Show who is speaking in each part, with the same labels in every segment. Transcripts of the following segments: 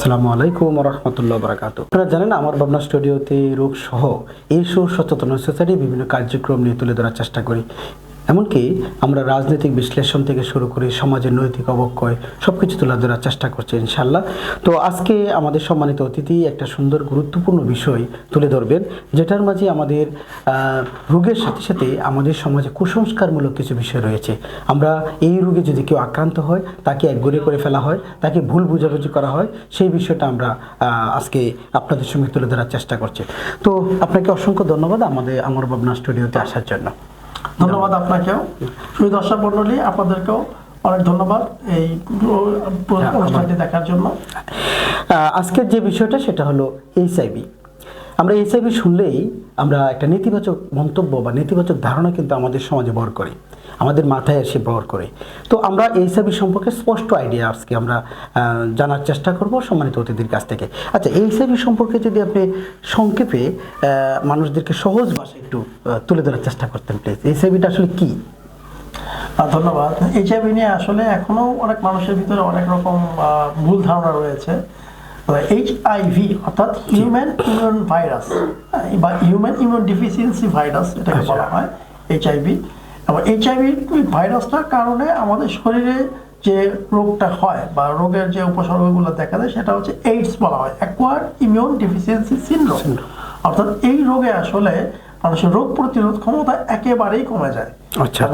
Speaker 1: আসসালামু আলাইকুম রহমতুল্লাহ বারাকাতুহু। আপনারা জানেন আমার ভাবনা স্টুডিওতে রোগ সহ এই সচেতন সোসাইটি বিভিন্ন কার্যক্রম নিয়ে তুলে ধরার চেষ্টা করি। এমনকি আমরা রাজনৈতিক বিশ্লেষণ থেকে শুরু করে সমাজের নৈতিক অবক্ষয় সব কিছু তুলে ধরার চেষ্টা করছি ইনশাল্লাহ। তো আজকে আমাদের সম্মানিত অতিথি একটা সুন্দর গুরুত্বপূর্ণ বিষয় তুলে ধরবেন, যেটার মাঝে আমাদের রোগের সাথে সাথে আমাদের সমাজে কুসংস্কারমূলক কিছু বিষয় রয়েছে। আমরা এই রোগে যদি কেউ আক্রান্ত হয় তাকে একঘরে করে ফেলা হয়, তাকে ভুল বুঝাবুঝি করা হয়, সেই বিষয়টা আমরা আজকে আপনাদের সঙ্গে তুলে ধরার চেষ্টা করছি। তো আপনাকে অসংখ্য ধন্যবাদ আমার ভাবনা স্টুডিওতে আসার জন্য।
Speaker 2: ধন্যবাদ আপনাকেও, শুধু দর্শক মণ্ডলী আপনাদেরকেও অনেক ধন্যবাদ এই অনুষ্ঠানটি দেখার জন্য।
Speaker 1: আজকের যে বিষয়টা সেটা হলো এইচআইভি। আমরা এইচআইভি শুনলেই আমরা একটা নেতিবাচক মন্তব্য বা নেতিবাচক ধারণা কিন্তু আমাদের সমাজে বর করে, আমাদের মাথায় এসে বর করে। তো আমরা এইচআইভি সম্পর্কে স্পষ্ট আইডিয়া আজকে আমরা জানার চেষ্টা করব সম্মানিত অতিথির কাছ থেকে। আচ্ছা, এইচআইভি সম্পর্কে যদি আপনি সংক্ষেপে মানুষদেরকে সহজ ভাষায় একটু তুলে ধরার চেষ্টা করতেন প্লিজ। এইচআইভিটা আসলে কি?
Speaker 2: ধন্যবাদ। এইচআইভি নিয়ে আসলে এখনো অনেক মানুষের ভিতরে অনেক রকম ভুল ধারণা রয়েছে। এইচআইভি অর্থাৎ হিউম্যান ইমিউন ভাইরাস বা হিউম্যান ইমিউন ডিফিসিয়েন্সি ভাইরাস এটাকে বলা হয় এইচআইভি। এবং এইচআইভি ভাইরাসটার কারণে আমাদের শরীরে যে রোগটা হয় বা রোগের যে উপসর্গগুলো দেখা যায় সেটা হচ্ছে এইডস বলা হয়, অ্যাকোয়ার্ড ইমিউন ডিফিসিয়েন্সি সিনড্রোম। অর্থাৎ এই রোগে আসলে মানুষের রোগ প্রতিরোধ ক্ষমতা একেবারেই কমে যায়।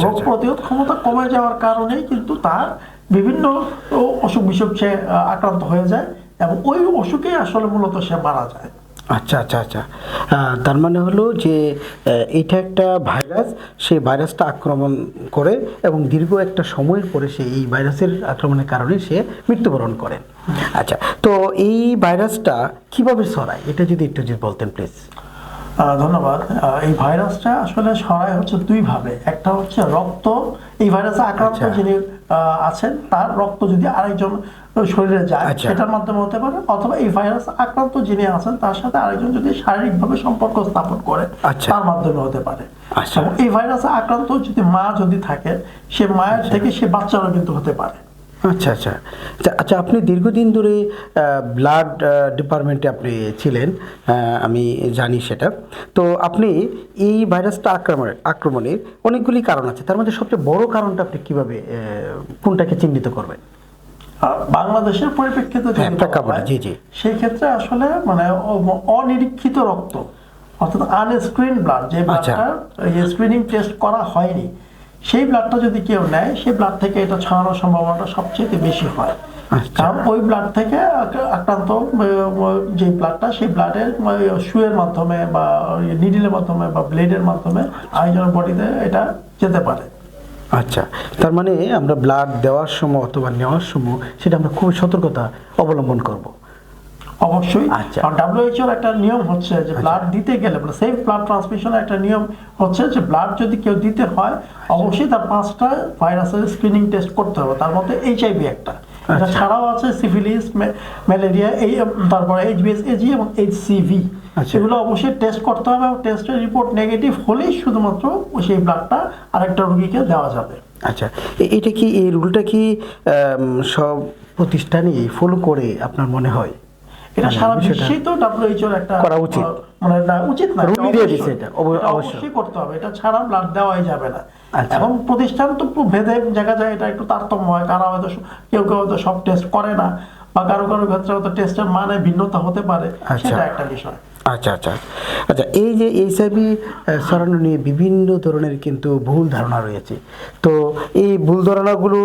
Speaker 2: রোগ প্রতিরোধ ক্ষমতা কমে যাওয়ার কারণেই কিন্তু তার বিভিন্ন অসুখ বিসুখ সে আক্রান্ত হয়ে যায় এবং ওই অসুখে আসলে মূলত সে মারা যায়।
Speaker 1: আচ্ছা আচ্ছা আচ্ছা, তার মানে হলো যে এটা একটা ভাইরাস, সেই ভাইরাসটা আক্রমণ করে এবং দীর্ঘ একটা সময়ের পরে সে এই ভাইরাসের আক্রমণের কারণে সে মৃত্যুবরণ করেন। আচ্ছা, তো এই ভাইরাসটা কিভাবে ছড়ায় এটা যদি একটু বলতেন প্লিজ।
Speaker 2: ধন্যবাদ। এই ভাইরাসটা আসলে ছড়ায় হচ্ছে দুইভাবে। একটা হচ্ছে রক্ত, এই ভাইরাসে আক্রান্ত যিনি আছেন তার রক্ত যদি আরেকজন শরীরে যায় সেটার মাধ্যমে হতে পারে, অথবা এই ভাইরাস আক্রান্ত যিনি আছেন তার সাথে আরেকজন যদি শারীরিকভাবে সম্পর্ক স্থাপন করে তার মাধ্যমে হতে পারে। এবং এই ভাইরাসে আক্রান্ত যদি মা যদি থাকে সে মায়ের থেকে সে বাচ্চারও কিন্তু হতে পারে।
Speaker 1: আচ্ছা আচ্ছা আচ্ছা, আপনি দীর্ঘদিন ধরে ব্লাড ডিপার্টমেন্টে আপনি ছিলেন, আমি জানি সেটা। তো আপনি এই ভাইরাসটা আক্রমণের অনেকগুলি কারণ আছে, তার মধ্যে সবচেয়ে বড় কারণটা আপনি কিভাবে কোনটাকে চিহ্নিত করবেন?
Speaker 2: বাংলাদেশের পরিপ্রেক্ষিতে সেই ক্ষেত্রে আসলে মানে অনিরীক্ষিত রক্ত অর্থাৎ আনস্ক্রিন ব্লাড, যে ব্লাডটা স্ক্রিনিং টেস্ট করা হয়নি, সেই ব্লাডটা যদি কেউ নেয় সেই ব্লাড থেকে এটা ছড়ানোর সম্ভাবনাটা সবচেয়ে বেশি হয়। কারণ ওই ব্লাড থেকে আক্রান্ত যে ব্লাডটা, সেই ব্লাডের সুয়ের মাধ্যমে বা নিডলের মাধ্যমে বা ব্লেডের মাধ্যমে আরেকজনের বডিতে এটা যেতে পারে।
Speaker 1: আচ্ছা, তার মানে আমরা ব্লাড দেওয়ার সময় অথবা নেওয়ার সময় সেটা আমরা খুব সতর্কতা অবলম্বন করব।
Speaker 2: অবশ্যই। আর WHO একটা নিয়ম হচ্ছে যে ব্লাড দিতে গেলে সেফ ব্লাড ট্রান্সমিশনের একটা নিয়ম হচ্ছে যে ব্লাড যদি কেউ দিতে হয় অবশ্যই তার 5টা ভাইরাসের স্ক্রিনিং টেস্ট করতে হবে, তার মধ্যে এইচআইভি একটা। এটা ছাড়াও আছে সিফিলিস, ম্যালেরিয়া, তারপরে HBsAg এবং HCV, এগুলো অবশ্যই টেস্ট করতে হবে এবং টেস্টের রিপোর্ট নেগেটিভ হলেই শুধুমাত্র সেই ব্লাডটা আরেকটা রোগীকে দেওয়া যাবে।
Speaker 1: আচ্ছা, এটা কি এই রুলটা কি সব প্রতিষ্ঠানই ফলো করে আপনার মনে হয়?
Speaker 2: এটা সারা বিশ্বেই তো WHO একটা
Speaker 1: করা উচিত,
Speaker 2: মানে না উচিত না,
Speaker 1: রুল দিয়ে দিয়েছে, এটা
Speaker 2: অবশ্যই করতে হবে। এটা ছাড়া ব্লাড দেওয়াই যাবে না। এখন প্রতিষ্ঠান তো ভেদে জায়গা যায়, এটা একটু তারতম্য হয়, কারণ হয়তো কেউ কেউ হয়তো সব টেস্ট করে না বা কারো কারো ক্ষেত্রে হয়তো টেস্টের মানে ভিন্নতা হতে পারে, সেটা একটা বিষয়।
Speaker 1: আচ্ছা আচ্ছা আচ্ছা, এই যে এইচআইভি ছড়ানো নিয়ে বিভিন্ন ধরনের কিন্তু ভুল ধারণা রয়েছে। তো এই ভুল ধারণাগুলো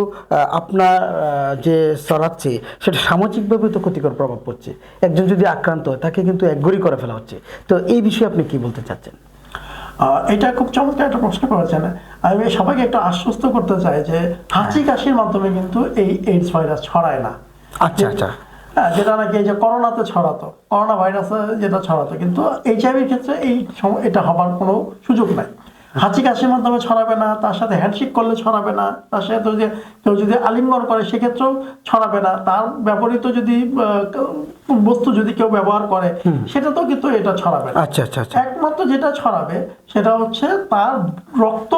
Speaker 1: আপনার যে ছড়াচ্ছে সেটা সামাজিকভাবে তো ক্ষতিকর প্রভাব পড়ছে। একজন যদি আক্রান্ত হয় তাকে কিন্তু একঘরে করে ফেলা হচ্ছে। তো এই বিষয়ে আপনি কি বলতে চাচ্ছেন?
Speaker 2: এটা খুব চমৎকার একটা প্রশ্ন করেছেন। আমি সবাইকে একটু আশ্বস্ত করতে চাই যে হাঁচি কাশির মাধ্যমে কিন্তু এই এইডস ভাইরাস ছড়ায় না।
Speaker 1: আচ্ছা আচ্ছা,
Speaker 2: যেটা নাকি এই যে করোনাতে ছড়াতো, করোনা ভাইরাসে যেটা ছড়াতো, কিন্তু এইচআইভির ক্ষেত্রে এটা হবার কোনো সুযোগ নাই। হাঁচি কাশির মাধ্যমে ছড়াবে না, তার সাথে হ্যান্ডশেক করলে ছড়াবে না, তার সাথে কেউ যদি আলিঙ্গন করে সেক্ষেত্রেও ছড়াবে না, তার ব্যবহৃত যদি বস্তু যদি কেউ ব্যবহার করে সেটাতেও কিন্তু এটা ছড়াবে না।
Speaker 1: আচ্ছা আচ্ছা আচ্ছা,
Speaker 2: একমাত্র যেটা ছড়াবে সেটা হচ্ছে তার রক্ত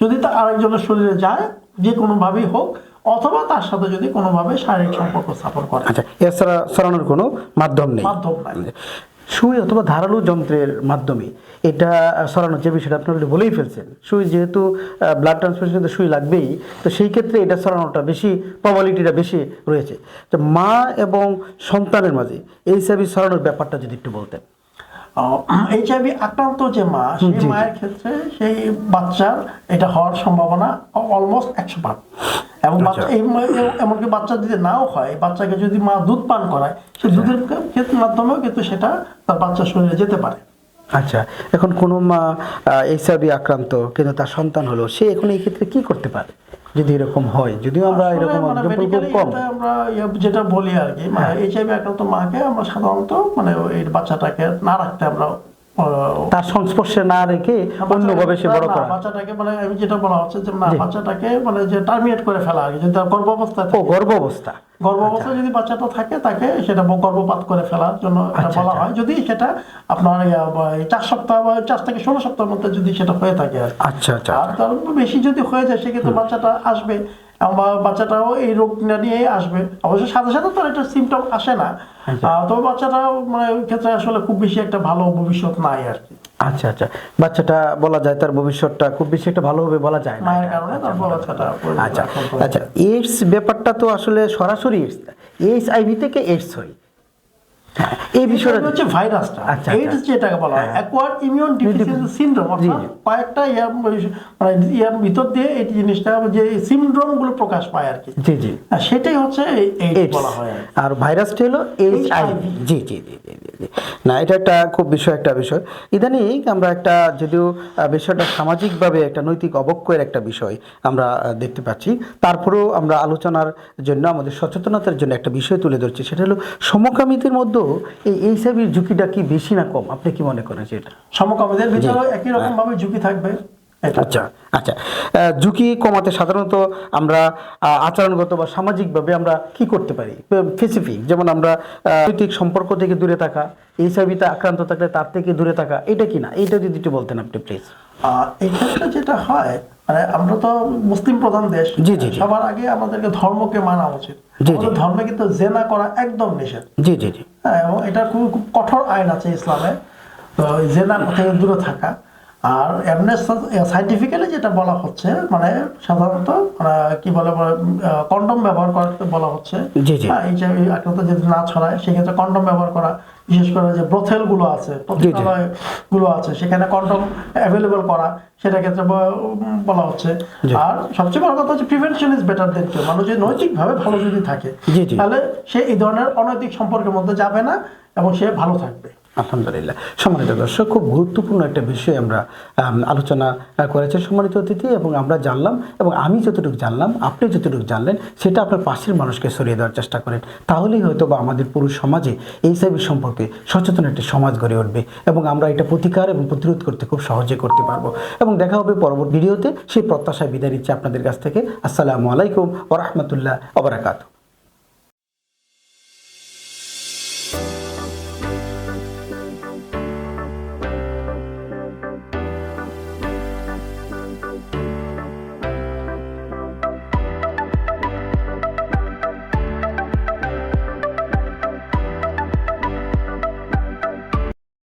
Speaker 2: যদি তা আরেকজনের শরীরে যায়, যে কোনোভাবেই হোক, অথবা তার সাথে যদি কোনোভাবে শারীরিক সম্পর্ক স্থাপন করে।
Speaker 1: আচ্ছা, এছাড়া সরানোর কোনো মাধ্যম নেই।
Speaker 2: মাধ্যম নাই।
Speaker 1: সুই অথবা ধারালো যন্ত্রের মাধ্যমে এটা সরানোর যে বিষয়টা আপনি already বলেই ফেলছেন, সুই যেহেতু ব্লাড ট্রান্সফিউশন তো সুই লাগবেই, তো সেই ক্ষেত্রে এটা সরানোটা বেশি, প্রবাবিলিটিটা বেশি রয়েছে। তো মা এবং সন্তানের মাঝে এইচআইভি সরানোর ব্যাপারটা যদি একটু বলতেন।
Speaker 2: এইচআইভি আক্রান্ত যে মা, সেই
Speaker 1: জি।
Speaker 2: মায়ের ক্ষেত্রে সেই বাচ্চার এটা হওয়ার সম্ভাবনা অলমোস্ট 100%। এবং বাচ্চা এমনকি বাচ্চা যদি নাও হয়, বাচ্চাকে যদি মা দুধ পান করায়, সেই দুধের মাধ্যমেও কিন্তু সেটা তার বাচ্চার শরীরে যেতে পারে।
Speaker 1: আচ্ছা, এখন কোনো মা এইচআইভি আক্রান্ত কিন্তু তার সন্তান হলো, সে এখন এই ক্ষেত্রে কি করতে পারে যদি এরকম হয়? যদিও আমরা
Speaker 2: আসলে
Speaker 1: এরকম
Speaker 2: মানে
Speaker 1: example খুব
Speaker 2: medically
Speaker 1: কম।
Speaker 2: এটা আমরা যেটা বলি আর কি, মানে এইচআইভি আক্রান্ত মাকে আমরা সাধারণত মানে এই বাচ্চাটাকে না রাখতে আমরা
Speaker 1: তার সংস্পর্শে না রেখে অন্যভাবে সে বড় করা।
Speaker 2: বাচ্চাটাকে মানে আমি যেটা বলা হচ্ছে যে না, বাচ্চাটাকে মানে যে টার্মিনেট করে ফেলা আর কি, যদি তার গর্ভাবস্থায়
Speaker 1: ও,
Speaker 2: থাকে,
Speaker 1: গর্ভাবস্থা।
Speaker 2: গর্ভাবস্থায় যদি বাচ্চাটা থাকে, তাকে সেটা গর্ভপাত করে ফেলার জন্য এটা বলা হয়, যদি সেটা আপনার 4 সপ্তাহ বা 4 থেকে 16 সপ্তাহের মধ্যে যদি সেটা হয়ে থাকে আর কি।
Speaker 1: আচ্ছা আচ্ছা।
Speaker 2: আর তার বেশি যদি হয়ে যায়, সেক্ষেত্রে বাচ্চাটা আসবে এবং বাচ্চাটাও এই রোগটা নিয়ে আসবে। অবশ্য সাথে সাথে তো একটা সিমটম আসে না, তবে বাচ্চাটা মানে ওই ক্ষেত্রে আসলে খুব বেশি একটা ভালো ভবিষ্যৎ নাই আর কি।
Speaker 1: আচ্ছা আচ্ছা, বাচ্চাটা বলা যায় তার ভবিষ্যৎটা খুব বেশি একটা ভালো হবে বলা যায় না।
Speaker 2: মায়ের কারণে তার বাচ্চাটা
Speaker 1: আচ্ছা আচ্ছা, এইডস ব্যাপারটা তো আসলে সরাসরি এইচআইভি থেকে এইডস হয়, এই বিষয়টা
Speaker 2: হচ্ছে ভাইরাসটা।
Speaker 1: আচ্ছা,
Speaker 2: এইডস যেটাকে বলা হয় অ্যাকোয়ার্ড ইমিউন ডেফিসিয়েন্সি সিনড্রোম, অর্থাৎ কয়েকটা ইয়ার ভিতর দিয়ে এই জিনিসটা যে সিনড্রোম গুলো প্রকাশ পায় আর কি।
Speaker 1: জি জি,
Speaker 2: সেটাই হচ্ছে এইডস বলা হয়।
Speaker 1: আর ভাইরাসটা হলো এইচআইভি। জি জি জি জি জি। না, এটা একটা খুব একটা বিষয়। ইদানিং আমরা একটা, যদিও বিষয়টা সামাজিকভাবে একটা নৈতিক অবক্ষয়ের একটা বিষয় আমরা দেখতে পাচ্ছি, তারপরেও আমরা আলোচনার জন্য, আমাদের সচেতনতার জন্য একটা বিষয় তুলে ধরছি, সেটা হলো সমকামীদের মধ্যে এই এইচআইভির ঝুঁকিটা কি বেশি না কম? আপনি কি মনে করেন সেটা?
Speaker 2: সমকামীদের ভিতরে একই রকম ভাবে ঝুঁকি থাকবে।
Speaker 1: আচ্ছা আচ্ছা, ঝুঁকি কমাতে সাধারণত আমরা আচরণগত বা সামাজিকভাবে আমরা কি করতে পারি? স্পেসিফিক, যেমন আমরা নৈতিক সম্পর্ক থেকে দূরে থাকা, এইচআইভিতে আক্রান্ত থাকলে তার থেকে দূরে থাকা, এটা কি না? এটা যদি একটু বলতেন আপনি প্লিজ।
Speaker 2: এই ক্ষেত্রে যেটা হয়, মানে আমরা তো মুসলিম প্রধান দেশ,
Speaker 1: জি জি জি।
Speaker 2: সবার আগে আমাদেরকে ধর্মকে মানা উচিত।
Speaker 1: জি জি।
Speaker 2: আমাদের ধর্মে কিন্তু জেনা করা একদম নিষেধ।
Speaker 1: জি জি জি।
Speaker 2: হ্যাঁ, এবং এটা খুব খুব কঠোর আইন আছে ইসলামে, তো জেনা থেকে দূরে থাকা। আর এমনি সাইন্টিফিক্যালি যেটা বলা হচ্ছে, মানে সাধারণত কি বলে, কন্ডম ব্যবহার করতে বলা হচ্ছে।
Speaker 1: জি জি।
Speaker 2: এইচআইভি আক্রান্ত যদি না ছড়ায়, সেক্ষেত্রে কন্ডম ব্যবহার করা, বিশেষ করে যে ব্রথেল গুলো আছে, পতিতালয় গুলো আছে, সেখানে কন্ডম অ্যাভেলেবল করা, সেটা ক্ষেত্রে বলা হচ্ছে। আর সবচেয়ে বড় কথা হচ্ছে প্রিভেনশন ইজ বেটার দেন কিউর। মানুষ যদি নৈতিকভাবে ভালো যদি থাকে, তাহলে সে এই ধরনের অনৈতিক সম্পর্কের মধ্যে যাবে না এবং সে ভালো থাকবে।
Speaker 1: আলহামদুলিল্লাহ। সম্মানিত দর্শক, খুব গুরুত্বপূর্ণ একটা বিষয় আমরা আলোচনা করেছেন সম্মানিত অতিথি, এবং আমরা জানলাম, এবং আমি যতটুকু জানলাম, আপনি যতটুকু জানলেন, সেটা আপনার পাশের মানুষকে ছড়িয়ে দেওয়ার চেষ্টা করেন। তাহলেই হয়তো বা আমাদের পুরো সমাজে এইচআইভি সম্পর্কে সচেতন একটি সমাজ গড়ে উঠবে, এবং আমরা এটা প্রতিকার এবং প্রতিরোধ করতে খুব সহজে করতে পারবো। এবং দেখা হবে পরবর্তী ভিডিওতে। সেই প্রত্যাশায় বিদায় নিচ্ছি আপনাদের কাছ থেকে। আসসালামু আলাইকুম ওয়া রাহমাতুল্লাহি ওয়া বারাকাতুহু।